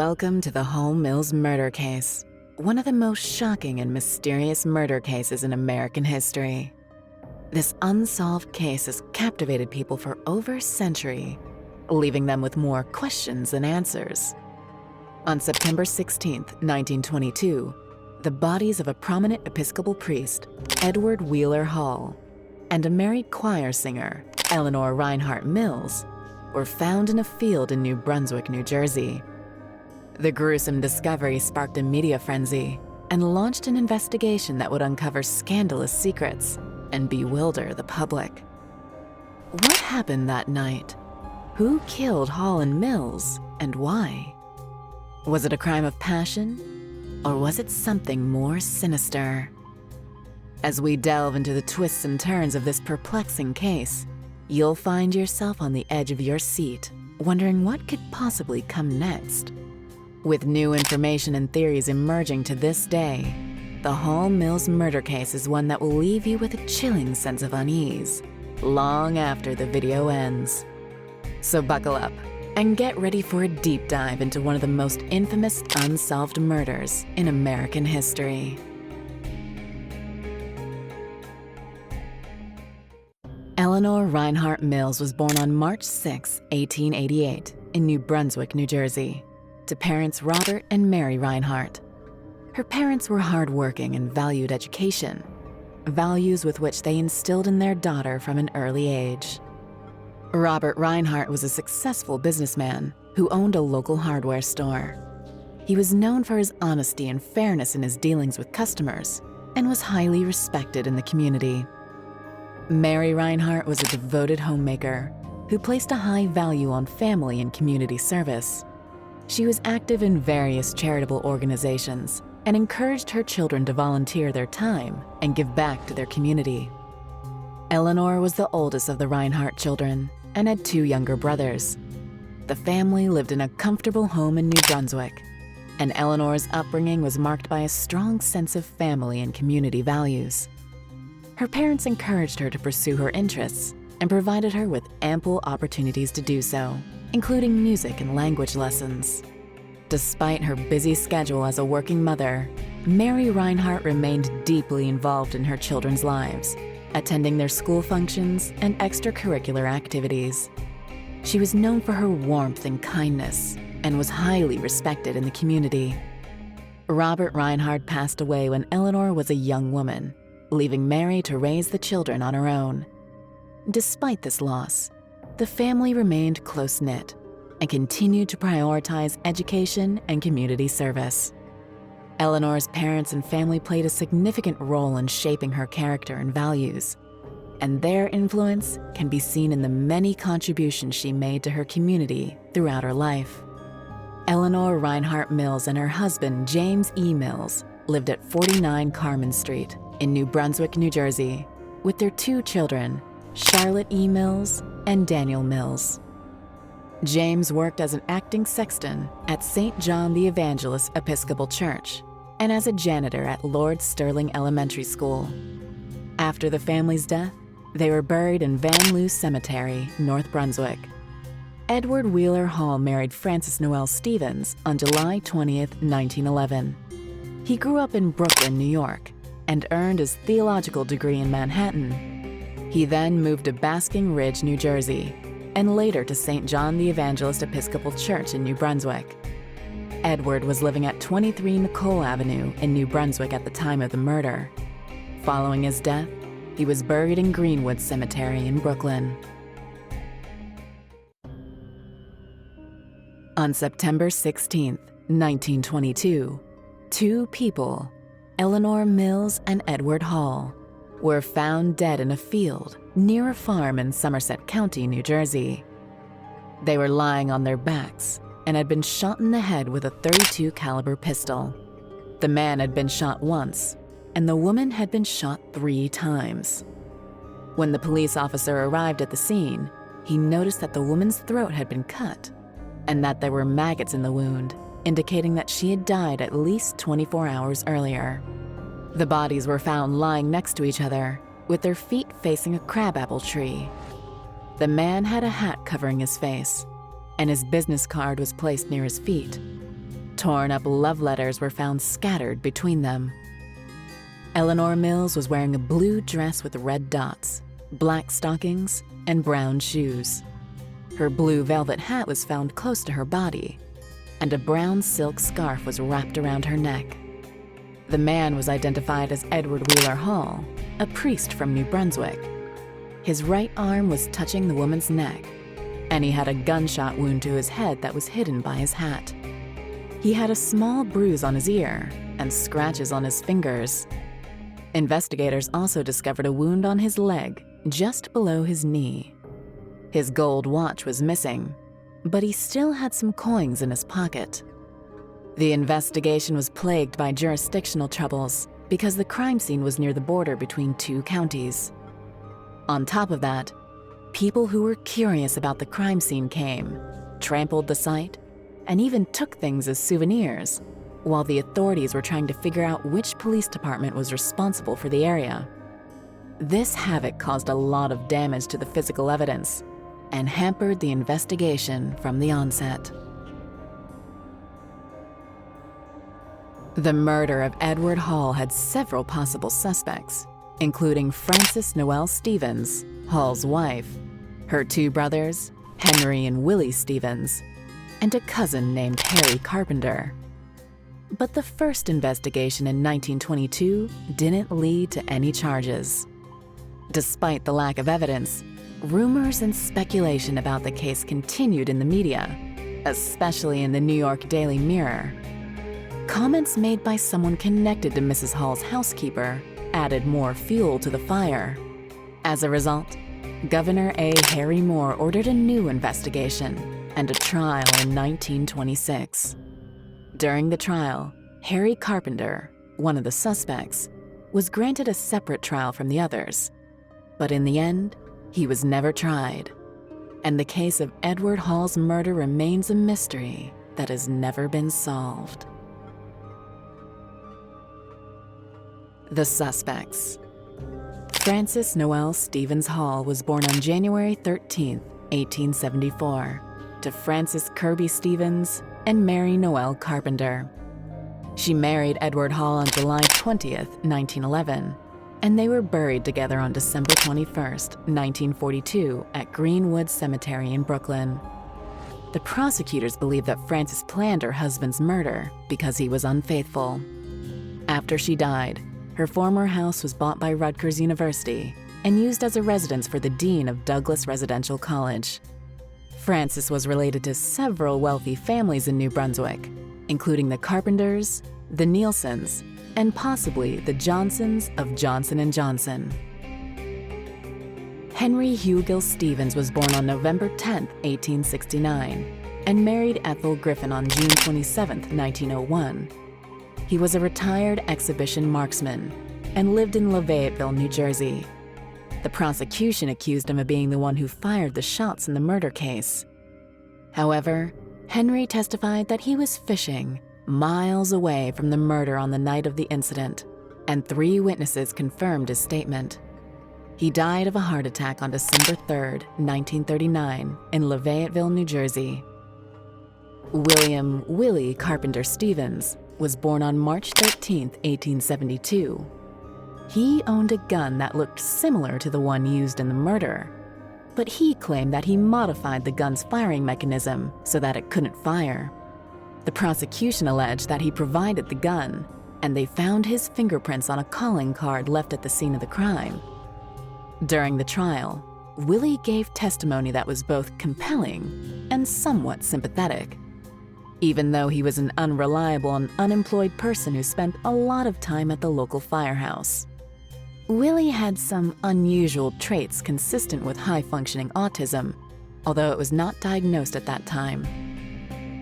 Welcome to the Hall Mills murder case, one of the most shocking and mysterious murder cases in American history. This unsolved case has captivated people for over a century, leaving them with more questions than answers. On September 16, 1922, the bodies of a prominent Episcopal priest, Edward Wheeler Hall, and a married choir singer, Eleanor Reinhardt Mills, were found in a field in New Brunswick, New Jersey. The gruesome discovery sparked a media frenzy and launched an investigation that would uncover scandalous secrets and bewilder the public. What happened that night? Who killed Hall and Mills, and why? Was it a crime of passion, or was it something more sinister? As we delve into the twists and turns of this perplexing case, you'll find yourself on the edge of your seat, wondering what could possibly come next. With new information and theories emerging to this day, the Hall Mills murder case is one that will leave you with a chilling sense of unease long after the video ends. So buckle up and get ready for a deep dive into one of the most infamous unsolved murders in American history. Eleanor Reinhardt Mills was born on March 6, 1888, in New Brunswick, New Jersey, to parents Robert and Mary Reinhardt. Her parents were hardworking and valued education, values with which they instilled in their daughter from an early age. Robert Reinhardt was a successful businessman who owned a local hardware store. He was known for his honesty and fairness in his dealings with customers and was highly respected in the community. Mary Reinhardt was a devoted homemaker who placed a high value on family and community service. She was active in various charitable organizations and encouraged her children to volunteer their time and give back to their community. Eleanor was the oldest of the Reinhardt children and had two younger brothers. The family lived in a comfortable home in New Brunswick, and Eleanor's upbringing was marked by a strong sense of family and community values. Her parents encouraged her to pursue her interests and provided her with ample opportunities to do so, including music and language lessons. Despite her busy schedule as a working mother, Mary Reinhardt remained deeply involved in her children's lives, attending their school functions and extracurricular activities. She was known for her warmth and kindness and was highly respected in the community. Robert Reinhardt passed away when Eleanor was a young woman, leaving Mary to raise the children on her own. Despite this loss, the family remained close-knit and continued to prioritize education and community service. Eleanor's parents and family played a significant role in shaping her character and values, and their influence can be seen in the many contributions she made to her community throughout her life. Eleanor Reinhardt Mills and her husband, James E. Mills, lived at 49 Carmen Street in New Brunswick, New Jersey, with their two children, Charlotte E. Mills and Daniel Mills. James worked as an acting sexton at St. John the Evangelist Episcopal Church and as a janitor at Lord Sterling Elementary School. After the family's death, they were buried in Van Loo Cemetery, North Brunswick. Edward Wheeler Hall married Frances Noel Stevens on July 20th, 1911. He grew up in Brooklyn, New York, and earned his theological degree in Manhattan. He then moved to Basking Ridge, New Jersey, and later to St. John the Evangelist Episcopal Church in New Brunswick. Edward was living at 23 Nicole Avenue in New Brunswick at the time of the murder. Following his death, he was buried in Greenwood Cemetery in Brooklyn. On September 16, 1922, two people, Eleanor Mills and Edward Hall, were found dead in a field near a farm in Somerset County, New Jersey. They were lying on their backs and had been shot in the head with a .32 caliber pistol. The man had been shot once, and the woman had been shot 3 times. When the police officer arrived at the scene, he noticed that the woman's throat had been cut and that there were maggots in the wound, indicating that she had died at least 24 hours earlier. The bodies were found lying next to each other, with their feet facing a crabapple tree. The man had a hat covering his face, and his business card was placed near his feet. Torn-up love letters were found scattered between them. Eleanor Mills was wearing a blue dress with red dots, black stockings, and brown shoes. Her blue velvet hat was found close to her body, and a brown silk scarf was wrapped around her neck. The man was identified as Edward Wheeler Hall, a priest from New Brunswick. His right arm was touching the woman's neck, and he had a gunshot wound to his head that was hidden by his hat. He had a small bruise on his ear and scratches on his fingers. Investigators also discovered a wound on his leg just below his knee. His gold watch was missing, but he still had some coins in his pocket. The investigation was plagued by jurisdictional troubles because the crime scene was near the border between two counties. On top of that, people who were curious about the crime scene came, trampled the site, and even took things as souvenirs, while the authorities were trying to figure out which police department was responsible for the area. This havoc caused a lot of damage to the physical evidence and hampered the investigation from the onset. The murder of Edward Hall had several possible suspects, including Frances Noel Stevens, Hall's wife, her two brothers, Henry and Willie Stevens, and a cousin named Harry Carpenter. But the first investigation in 1922 didn't lead to any charges. Despite the lack of evidence, rumors and speculation about the case continued in the media, especially in the New York Daily Mirror. Comments made by someone connected to Mrs. Hall's housekeeper added more fuel to the fire. As a result, Governor A. Harry Moore ordered a new investigation and a trial in 1926. During the trial, Harry Carpenter, one of the suspects, was granted a separate trial from the others. But in the end, he was never tried. And the case of Edward Hall's murder remains a mystery that has never been solved. The suspects. Frances Noel Stevens Hall was born on January 13, 1874, to Frances Kirby Stevens and Mary Noel Carpenter. She married Edward Hall on July 20, 1911, and they were buried together on December 21, 1942, at Greenwood Cemetery in Brooklyn. The prosecutors believe that Frances planned her husband's murder because he was unfaithful. After she died, her former house was bought by Rutgers University and used as a residence for the dean of Douglas Residential College. Frances was related to several wealthy families in New Brunswick, including the Carpenters, the Nielsens, and possibly the Johnsons of Johnson & Johnson. Henry Hugill Stevens was born on November 10, 1869, and married Ethel Griffin on June 27, 1901. He was a retired exhibition marksman and lived in Levayetteville, New Jersey. The prosecution accused him of being the one who fired the shots in the murder case. However, Henry testified that he was fishing miles away from the murder on the night of the incident, and 3 witnesses confirmed his statement. He died of a heart attack on December 3, 1939, in Levayetteville, New Jersey. William Willie Carpenter Stevens was born on March 13, 1872. He owned a gun that looked similar to the one used in the murder, but he claimed that he modified the gun's firing mechanism so that it couldn't fire. The prosecution alleged that he provided the gun, and they found his fingerprints on a calling card left at the scene of the crime. During the trial, Willie gave testimony that was both compelling and somewhat sympathetic. Even though he was an unreliable and unemployed person who spent a lot of time at the local firehouse. Willie had some unusual traits consistent with high-functioning autism, although it was not diagnosed at that time.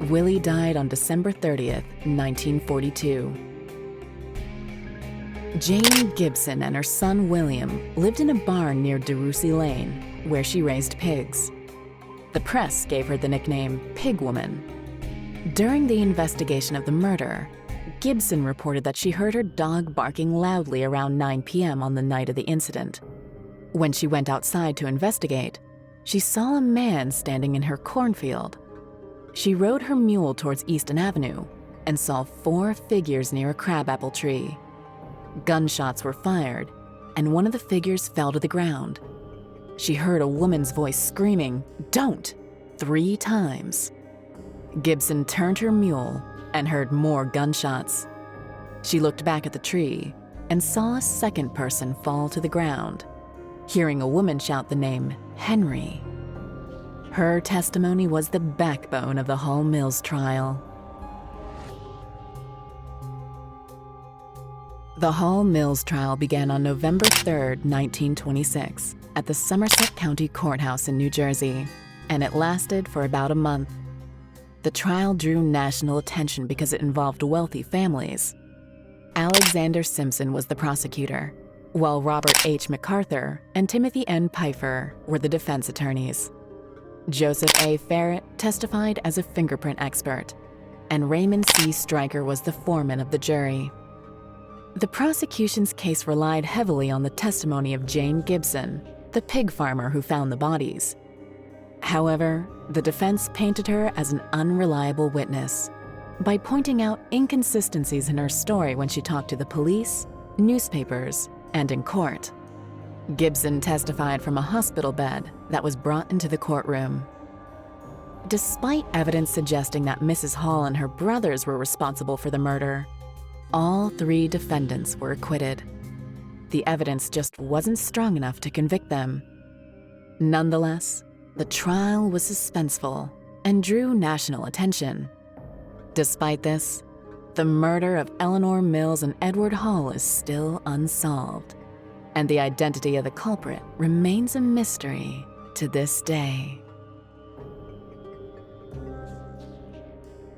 Willie died on December 30th, 1942. Jane Gibson and her son William lived in a barn near DeRussy Lane, where she raised pigs. The press gave her the nickname Pig Woman. During the investigation of the murder, Gibson reported that she heard her dog barking loudly around 9 p.m. on the night of the incident. When she went outside to investigate, she saw a man standing in her cornfield. She rode her mule towards Easton Avenue and saw 4 figures near a crabapple tree. Gunshots were fired, and one of the figures fell to the ground. She heard a woman's voice screaming, "Don't!" 3 times. Gibson turned her mule and heard more gunshots. She looked back at the tree and saw a second person fall to the ground, hearing a woman shout the name Henry. Her testimony was the backbone of the Hall Mills trial. The Hall Mills trial began on November 3, 1926, at the Somerset County Courthouse in New Jersey, and it lasted for about a month. The trial drew national attention because it involved wealthy families. Alexander Simpson was the prosecutor, while Robert H. MacArthur and Timothy N. Pfeiffer were the defense attorneys. Joseph A. Farrett testified as a fingerprint expert, and Raymond C. Stryker was the foreman of the jury. The prosecution's case relied heavily on the testimony of Jane Gibson, the pig farmer who found the bodies. However, the defense painted her as an unreliable witness by pointing out inconsistencies in her story when she talked to the police, newspapers, and in court. Gibson testified from a hospital bed that was brought into the courtroom. Despite evidence suggesting that Mrs. Hall and her brothers were responsible for the murder, all 3 defendants were acquitted. The evidence just wasn't strong enough to convict them. Nonetheless, the trial was suspenseful and drew national attention. Despite this, the murder of Eleanor Mills and Edward Hall is still unsolved, and the identity of the culprit remains a mystery to this day.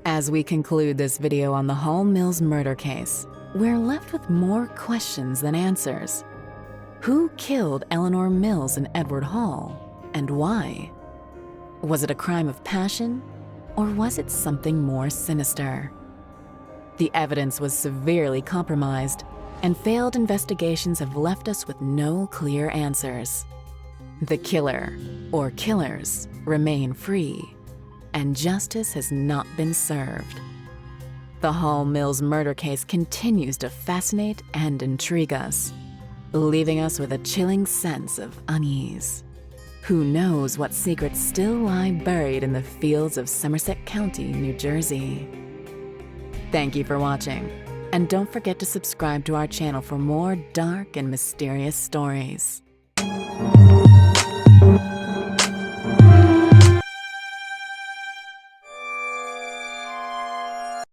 As we conclude this video on the Hall Mills murder case, we're left with more questions than answers. Who killed Eleanor Mills and Edward Hall, and why? Was it a crime of passion, or was it something more sinister? The evidence was severely compromised, and failed investigations have left us with no clear answers. The killer, or killers, remain free, and justice has not been served. The Hall Mills murder case continues to fascinate and intrigue us, leaving us with a chilling sense of unease. Who knows what secrets still lie buried in the fields of Somerset County, New Jersey? Thank you for watching, and don't forget to subscribe to our channel for more dark and mysterious stories.